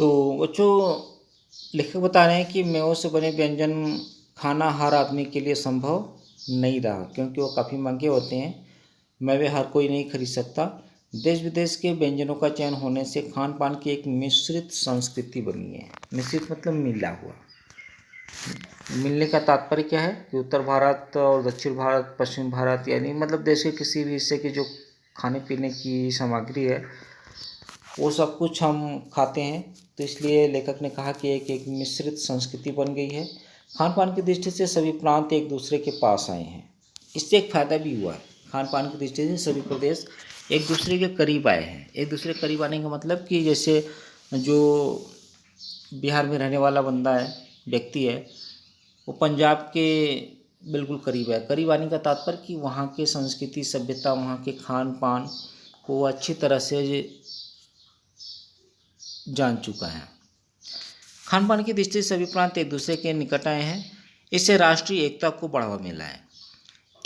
तो बच्चों, लेखक बता रहे हैं कि मेवों से बने व्यंजन खाना हर आदमी के लिए संभव नहीं रहा, क्योंकि वो काफ़ी महंगे होते हैं। मेवे हर कोई नहीं खरीद सकता। देश विदेश के व्यंजनों का चयन होने से खान पान की एक मिश्रित संस्कृति बनी है। मिश्रित मतलब मिला हुआ। मिलने का तात्पर्य क्या है कि उत्तर भारत और दक्षिण भारत, पश्चिम भारत, यानी मतलब देश के किसी भी हिस्से की जो खाने पीने की सामग्री है वो सब कुछ हम खाते हैं। तो इसलिए लेखक ने कहा कि एक मिश्रित संस्कृति बन गई है। खान पान की दृष्टि से सभी प्रांत एक दूसरे के पास आए हैं। इससे एक फ़ायदा भी हुआ है। खान पान की दृष्टि से सभी प्रदेश एक दूसरे के करीब आए हैं। एक दूसरे के करीब आने का मतलब कि जैसे जो बिहार में रहने वाला बंदा है, व्यक्ति है, वो पंजाब के बिल्कुल करीब है। करीब आने का तात्पर्य कि वहाँ के संस्कृति, सभ्यता, वहाँ के खान पान को अच्छी तरह से जान चुका है। खान पान की दृष्टि से सभी प्रांत एक दूसरे के निकट आए हैं। इससे राष्ट्रीय एकता को बढ़ावा मिला है।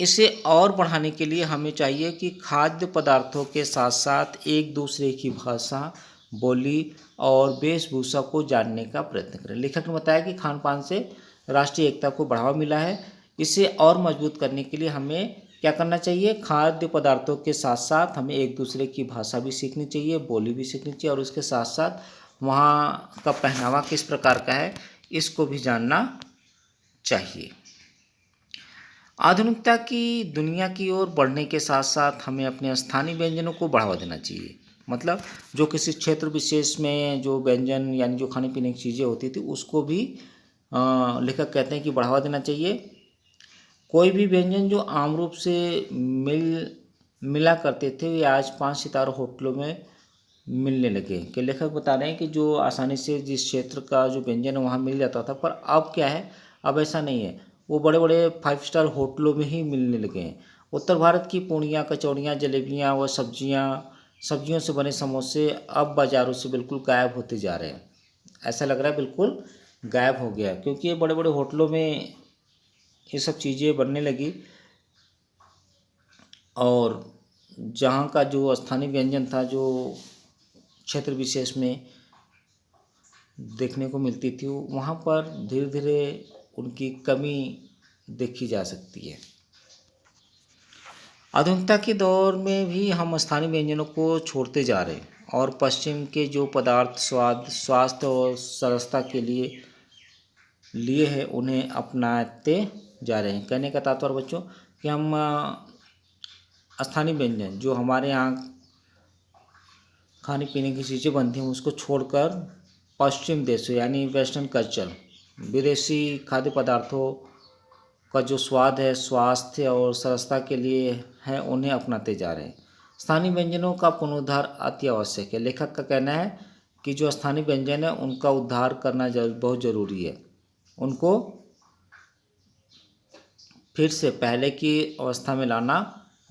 इसे और बढ़ाने के लिए हमें चाहिए कि खाद्य पदार्थों के साथ साथ एक दूसरे की भाषा, बोली और वेशभूषा को जानने का प्रयत्न करें। लेखक ने बताया कि खान पान से राष्ट्रीय एकता को बढ़ावा मिला है। इसे और मजबूत करने के लिए हमें क्या करना चाहिए? खाद्य पदार्थों के साथ साथ हमें एक दूसरे की भाषा भी सीखनी चाहिए, बोली भी सीखनी चाहिए, और उसके साथ साथ वहाँ का पहनावा किस प्रकार का है इसको भी जानना चाहिए। आधुनिकता की दुनिया की ओर बढ़ने के साथ साथ हमें अपने स्थानीय व्यंजनों को बढ़ावा देना चाहिए। मतलब जो किसी क्षेत्र विशेष में जो व्यंजन यानी जो खाने पीने की चीज़ें होती थी उसको भी लेखक कहते हैं कि बढ़ावा देना चाहिए। कोई भी व्यंजन जो आम रूप से मिला करते थे वे आज 5 सितारा होटलों में मिलने लगे। कि लेखक बता रहे हैं कि जो आसानी से जिस क्षेत्र का जो व्यंजन है वहाँ मिल जाता था, पर अब क्या है, अब ऐसा नहीं है। वो बड़े बड़े 5 स्टार होटलों में ही मिलने लगे हैं। उत्तर भारत की पूड़ियाँ, कचौड़ियाँ, जलेबियाँ व सब्जियों से बने समोसे अब बाज़ारों से बिल्कुल गायब होते जा रहे हैं। ऐसा लग रहा है बिल्कुल गायब हो गया, क्योंकि ये बड़े बड़े होटलों में ये सब चीज़ें बनने लगी। और जहाँ का जो स्थानीय व्यंजन था, जो क्षेत्र विशेष में देखने को मिलती थी, वहाँ पर धीरे धीरे उनकी कमी देखी जा सकती है। आधुनिकता के दौर में भी हम स्थानीय व्यंजनों को छोड़ते जा रहे हैं और पश्चिम के जो पदार्थ स्वाद, स्वास्थ्य और सरलता के लिए है उन्हें अपनाते जा रहे हैं। कहने का तात्पर्य बच्चों कि हम स्थानीय व्यंजन जो हमारे यहाँ खाने पीने की चीज़ें बनती हैं उसको छोड़कर पश्चिम देशों यानी वेस्टर्न कल्चर, विदेशी खाद्य पदार्थों का जो स्वाद है, स्वास्थ्य और सरलता के लिए है, उन्हें अपनाते जा रहे हैं। स्थानीय व्यंजनों का पुनरुद्धार अति आवश्यक है। लेखक का कहना है कि जो स्थानीय व्यंजन है उनका उद्धार करना बहुत ज़रूरी है। उनको फिर से पहले की अवस्था में लाना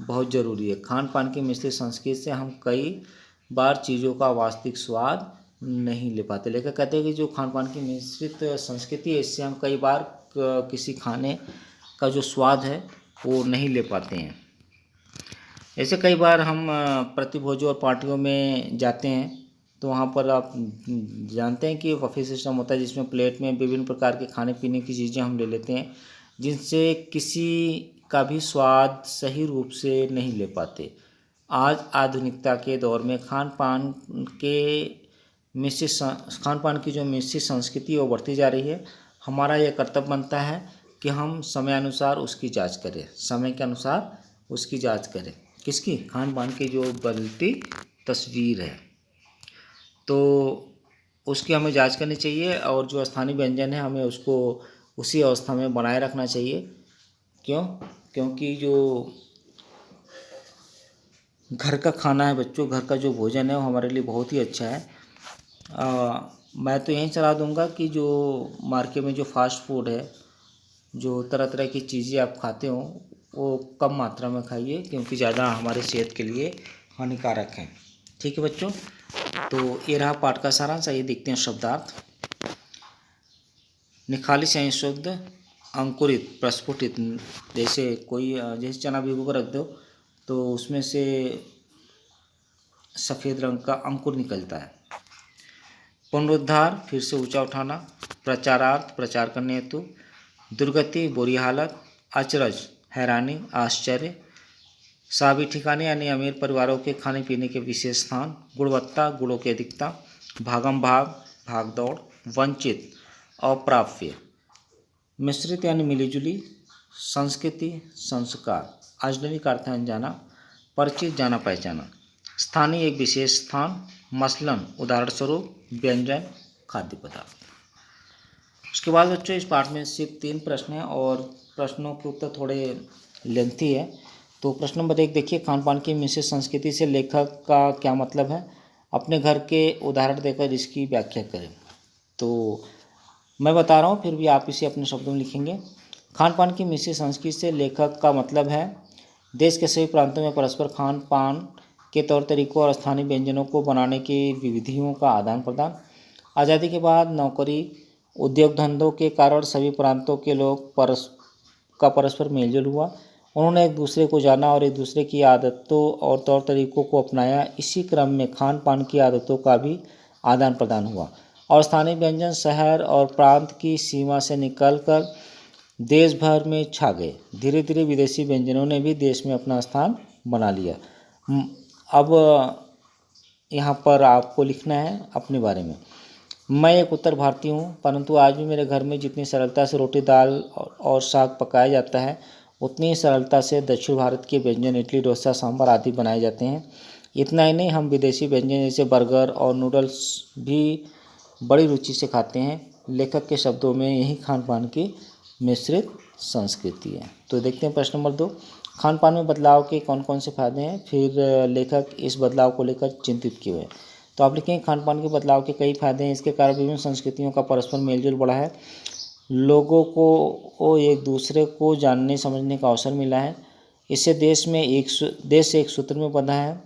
बहुत ज़रूरी है। खान पान की मिश्रित संस्कृति से हम कई बार चीज़ों का वास्तविक स्वाद नहीं ले पाते। लेकर कहते हैं कि जो खान पान की मिश्रित संस्कृति है इससे हम कई बार किसी खाने का जो स्वाद है वो नहीं ले पाते हैं। ऐसे कई बार हम प्रतिभोजों और पार्टियों में जाते हैं तो वहाँ पर आप जानते हैं कि बफे सिस्टम होता है जिसमें प्लेट में विभिन्न प्रकार के खाने पीने की चीज़ें हम ले लेते हैं, जिनसे किसी का भी स्वाद सही रूप से नहीं ले पाते। आज आधुनिकता के दौर में खान पान की जो मिश्रित संस्कृति है वो बढ़ती जा रही है। हमारा यह कर्तव्य बनता है कि हम समयानुसार उसकी जांच करें, समय के अनुसार उसकी जांच करें। किसकी? खान पान की जो बदलती तस्वीर है तो उसकी हमें जांच करनी चाहिए, और जो स्थानीय व्यंजन है हमें उसको उसी अवस्था में बनाए रखना चाहिए। क्यों? क्योंकि जो घर का खाना है बच्चों, घर का जो भोजन है वो हमारे लिए बहुत ही अच्छा है। मैं तो यही सलाह दूंगा कि जो मार्केट में जो फास्ट फूड है, जो तरह तरह की चीज़ें आप खाते हो वो कम मात्रा में खाइए, क्योंकि ज़्यादा हमारे सेहत के लिए हानिकारक है। ठीक है बच्चों, तो ये रहा पाठ का सारांश। आइए देखते हैं शब्दार्थ। निखालिस यानी शुद्ध, अंकुरित प्रस्फुटित, जैसे चना भिगो कर रख दो तो उसमें से सफ़ेद रंग का अंकुर निकलता है। पुनरुद्धार फिर से ऊंचा उठाना, प्रचारार्थ प्रचार करने हेतु, दुर्गति बुरी हालत, अचरज हैरानी आश्चर्य, साबी ठिकाने यानी अमीर परिवारों के खाने पीने के विशेष स्थान, गुणवत्ता गुणों की अधिकता, भागम भाग भाग दौड़, वंचित अप्राप्य, मिश्रित यानी मिलीजुली, संस्कृति संस्कार, अजनबी का अर्थ है अनजाना, परिचित जाना पहचाना, स्थानीय एक विशेष स्थान, मसलन उदाहरण स्वरूप व्यंजन खाद्य पदार्थ। उसके बाद बच्चों इस पाठ में सिर्फ 3 प्रश्न हैं और प्रश्नों के उत्तर थोड़े लेंथी है। तो प्रश्न नंबर 1 देखिए, खान पान की मिश्रित संस्कृति से लेखक का क्या मतलब है, अपने घर के उदाहरण देकर इसकी व्याख्या करें। तो मैं बता रहा हूँ, फिर भी आप इसे अपने शब्दों में लिखेंगे। खान पान की मिश्रित संस्कृति से लेखक का मतलब है देश के सभी प्रांतों में परस्पर खान पान के तौर तरीकों और स्थानीय व्यंजनों को बनाने की विविधियों का आदान प्रदान। आज़ादी के बाद नौकरी उद्योग धंधों के कारण सभी प्रांतों के लोग परस्पर मेलजोल हुआ। उन्होंने एक दूसरे को जाना और एक दूसरे की आदतों और तौर तरीकों को अपनाया। इसी क्रम में खान पान की आदतों का भी आदान प्रदान हुआ और स्थानीय व्यंजन शहर और प्रांत की सीमा से निकलकर देश भर में छा गए। धीरे धीरे विदेशी व्यंजनों ने भी देश में अपना स्थान बना लिया। अब यहाँ पर आपको लिखना है अपने बारे में। मैं एक उत्तर भारतीय हूँ, परंतु आज भी मेरे घर में जितनी सरलता से रोटी दाल और साग पकाया जाता है, उतनी ही सरलता से दक्षिण भारत के व्यंजन इडली डोसा सांभर आदि बनाए जाते हैं। इतना ही नहीं, हम विदेशी व्यंजन जैसे बर्गर और नूडल्स भी बड़ी रुचि से खाते हैं। लेखक के शब्दों में यही खान पान की मिश्रित संस्कृति है। तो देखते हैं प्रश्न नंबर 2, खान पान में बदलाव के कौन कौन से फायदे हैं, फिर लेखक इस बदलाव को लेकर चिंतित क्यों है। तो आप लिखेंगे खान पान के बदलाव के कई फायदे हैं। इसके कारण विभिन्न संस्कृतियों का परस्पर मेलजोल बढ़ा है, लोगों को एक दूसरे को जानने समझने का अवसर मिला है। इससे देश एक सूत्र में बंधा है,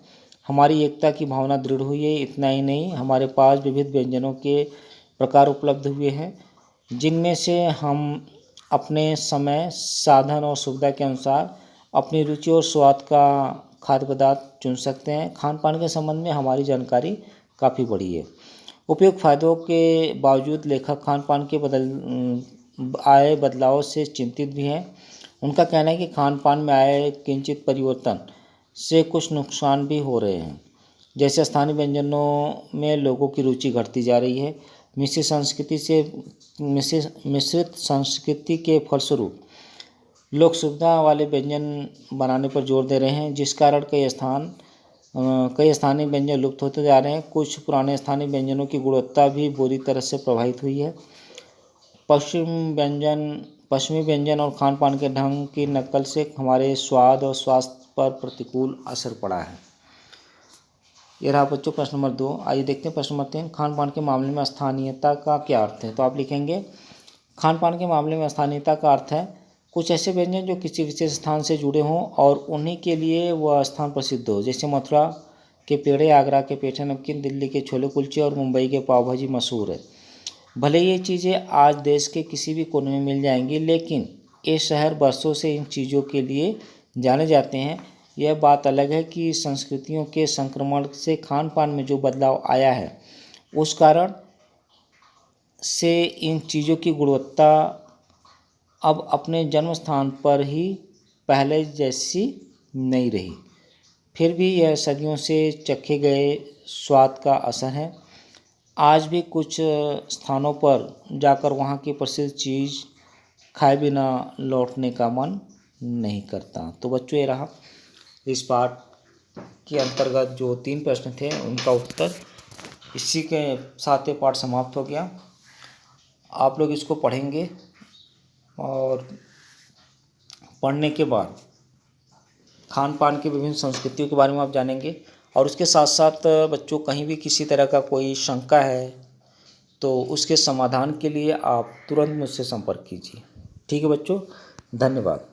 हमारी एकता की भावना दृढ़ हुई है। इतना ही नहीं, हमारे पास विविध व्यंजनों के प्रकार उपलब्ध हुए हैं, जिनमें से हम अपने समय साधन और सुविधा के अनुसार अपनी रुचि और स्वाद का खाद्य पदार्थ चुन सकते हैं। खान पान के संबंध में हमारी जानकारी काफ़ी बड़ी है। उपयुक्त फायदों के बावजूद लेखक खान पान के आए बदलाव से चिंतित भी हैं। उनका कहना है कि खान पान में आए किंचित परिवर्तन से कुछ नुकसान भी हो रहे हैं, जैसे स्थानीय व्यंजनों में लोगों की रुचि घटती जा रही है। मिश्रित संस्कृति के फलस्वरूप लोग सुविधा वाले व्यंजन बनाने पर जोर दे रहे हैं, जिस कारण कई स्थानीय व्यंजन लुप्त होते जा रहे हैं। कुछ पुराने स्थानीय व्यंजनों की गुणवत्ता भी बुरी तरह से प्रभावित हुई है। पश्चिमी व्यंजन और खान पान के ढंग की नकल से हमारे स्वाद और स्वास्थ्य पर प्रतिकूल असर पड़ा है। ये रहा बच्चों प्रश्न नंबर 2। आइए देखते हैं प्रश्न नंबर 3, खान पान के मामले में स्थानीयता का क्या अर्थ है। तो आप लिखेंगे खान पान के मामले में स्थानीयता का अर्थ है कुछ ऐसे व्यंजन जो किसी विशेष स्थान से जुड़े हों और उन्हीं के लिए वह स्थान प्रसिद्ध हो। जैसे मथुरा के पेड़े, आगरा के पेठा नमकीन, दिल्ली के छोले कुलचे और मुंबई के पाव भाजी मशहूर है। भले ये चीज़ें आज देश के किसी भी कोने में मिल जाएंगी, लेकिन ये शहर बरसों से इन चीज़ों के लिए जाने जाते हैं। यह बात अलग है कि संस्कृतियों के संक्रमण से खान पान में जो बदलाव आया है, उस कारण से इन चीज़ों की गुणवत्ता अब अपने जन्म स्थान पर ही पहले जैसी नहीं रही। फिर भी यह सदियों से चखे गए स्वाद का असर है। आज भी कुछ स्थानों पर जाकर वहाँ की प्रसिद्ध चीज़ खाए बिना लौटने का मन नहीं करता। तो बच्चों, ये रहा इस पाठ के अंतर्गत जो 3 प्रश्न थे उनका उत्तर। इसी के साथ ये पाठ समाप्त हो गया। आप लोग इसको पढ़ेंगे और पढ़ने के बाद खान पान की विभिन्न संस्कृतियों के बारे में आप जानेंगे। और उसके साथ साथ बच्चों, कहीं भी किसी तरह का कोई शंका है तो उसके समाधान के लिए आप तुरंत मुझसे संपर्क कीजिए। ठीक है बच्चों, धन्यवाद।